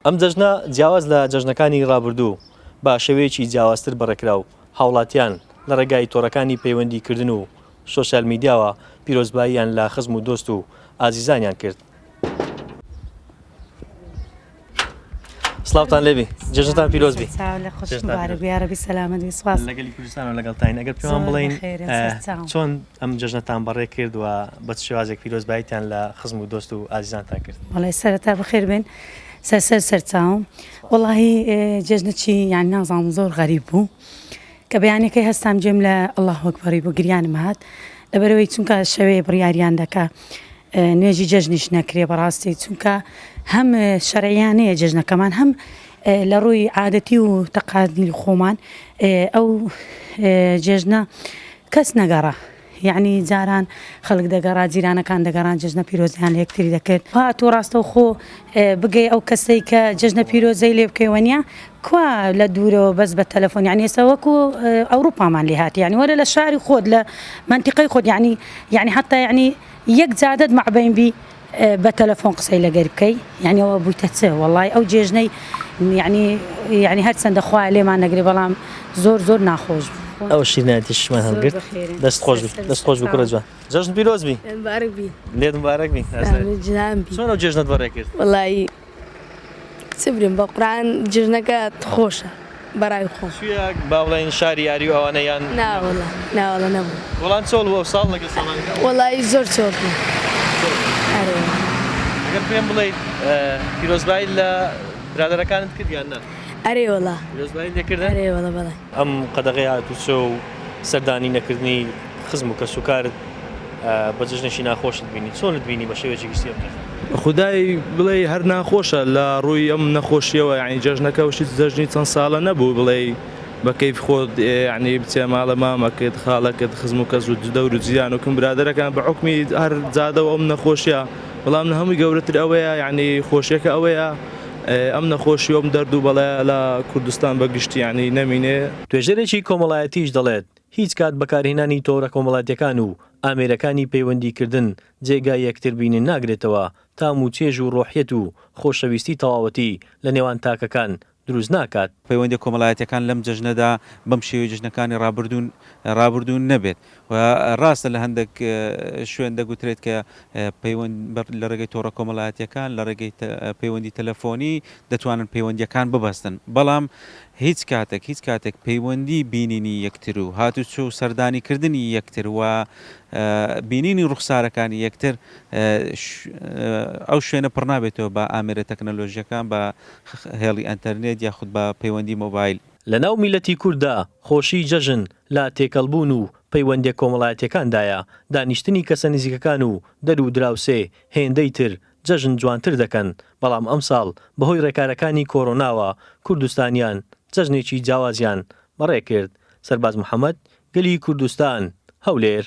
ئەم جەژنە جیاواز لە جەژنەکانی ڕابردوو بە شێوەیەکی جیاوازتر بەڕێکراو هاوڵاتیان لە ڕێگای تۆڕەکانی پەیوەندیکردن و سۆسیال میدیاوە پیرۆزباییان لە خزم و دۆست و ئازیزانیان کرد. سلااوتان لێبی جەژنتان پیرۆزبی لەگەلی کوردستان و لەگەڵتان ئەگەر پێوان بڵێن چۆن ئەم جەژنەتان بەڕێ کرد و بە شێوازێک پیرۆزباییتان لە خزم و دۆست و ئازیزانتان کرد. وەڵی سەرەتا بەخێر بێن سەرچاوم وەڵاهی جەژنەکی یان نازانم زۆر غەریب بوو کە بەیانەکەی هەستام جێم لە ئەڵڵاه وەکبەری بۆ گریانم هات لەبەرەوەی چونکە شەوەیە بڕیاریان دەکا نوێژی جەژنیش نەکرێ بەڕاستی چونکە هەم شەرعیانەیە جەژنەکەمان هەم لە ڕووی عادەتی و تەقادیری خۆمان ئەو جێژنە کەس نەگەڕا یعنی جاران خەڵک دەگەڕا جیرانەکان دەگەڕان جەژنە پیرۆزیان لە یەکتری دەکرد هاتوو ڕاستەو خۆ بگەی ئەو کەسەی کە جەژنە پیرۆزەی لێ بکەیوەنیا کوا لە دوورەوە بەس بە تەلەفۆن یعنی ئێستا وەکو ئەوروپامان لێ هات یعنی وەرە لە شاری خۆت لە منتیقەی خۆت یعنی حتا یعنی یەک جادت مەعبەین بی بە تەلەفۆن قسەی لەگەر بکەی یعنی ئەوە بوویتە چ وەڵای ئەو جێژنەی یعنی هەرچەندە خوا لێمان نەگرێ بەڵام زۆر ناخۆش بوو. ئەو شیرنەتیشمان هەڵگرت دەست خۆش بی کوڕە جوان جەژن پیرۆز بی لێت مبارەک بی چۆن ئەو جێژنەت بەڕێ کرد؟ وەڵایی چ بریم بە قورئان جێژنەکە خۆشە بەڕای خۆ با بڵێن شاری یاری و ئەوانەیان ناوەڵە نەبوو وەڵام چۆڵ بووە ساڵ لەگەڵ ساڵانەکە وەڵایی زۆر چۆڵ بوو. ئەگەر پێم بڵێیت پیرۆزبایی لە برادەرەکانت کرد یان نا؟ ئەرێ وەڵا پیرۆزبایی لێکردن؟ ئەرێ وەڵا بەڵێ ئەم قەدەغەی هاتوچۆ و سەردانی نەکردنی خزم و کەس و کارت بە جەژنێکی ناخۆشت بینی چۆنت بینی بە شێوەیەکی گشتی خدای بڵێ هەر ناخۆشە لە ڕووی ئەم نەخۆشیەوە یعنی جەژنەکە وشی جەژنی چەند ساڵە نەبوو بڵێ بە کەیف خۆت یعنی بچێ ماڵە مامەکەت خاڵەکەت خزم و کەس و دەور و جیان و کەم برادەرەکان بە حکمی هەر جادەوە ئەم نەخۆشیە بەڵام هەمووی گەورەتر ئەوەیە یعنی خۆشیەکە ئەوەیە ئەم نەخۆشی ئەم دەرد و بەڵێ لە کوردستان بەگشتی یعنی نەمینێ. توێژەرێکی کۆمەڵایەتیش دەڵێت هیچ کات بەکارهێنانی تۆڕە کۆمەڵایەتیەکان و ئامێرەکانی پەیوەندیکردن جێگای یەکتر بینین ناگرێتەوە تا موچێژ و ڕۆحیەت و خۆشەویستی تەواوەتی لە نێوان تاکەکان دروست ناکات. پەیوەندی کۆمەڵایەتیەکان لەم جەژنەدا بەم شێوەی جەژنەکانی ڕابردوون نەبێت و ڕاستە لە هەندێک شوێن دەگوترێت کە پەیوەند لە ڕێگەی تۆڕە کۆمەڵایەتیەکان لە ڕێگەی پەیوەندی تەلەفۆنی دەتوانن پەیوەندیەکان ببەستن بەڵام هیچ کاتێک پەیوەندی بینینی یەکتر و هاتوچۆ و سەردانیکردنی یەکتر و بینینی ڕوخسارەکانی یەکتر ئەو شوێنە پڕ نابێتەوە بە ئامێرە تەکنەلۆژیەکان بە هێڵی ئەنتەرنێت یاخود بە پەیوەندی مۆبایل. لە ناو میلەتی کووردا خۆشی جەژن لا تێکەڵبوون و پەیوەندی کۆمەڵایەتیەکاندایە دانیشتنی کەسە نزیکەکان و دەر و دراوسێ هێندەی تر جەژن جوانتر دەکەن بەڵام ئەم ساڵ بەهۆی ڕێکارەکانی کۆڕۆناوە کوردستانیان جەژنێکی جیاوازیان بەڕێ کرد. سەرباز محەممەد گەلی کوردستان هەولێر.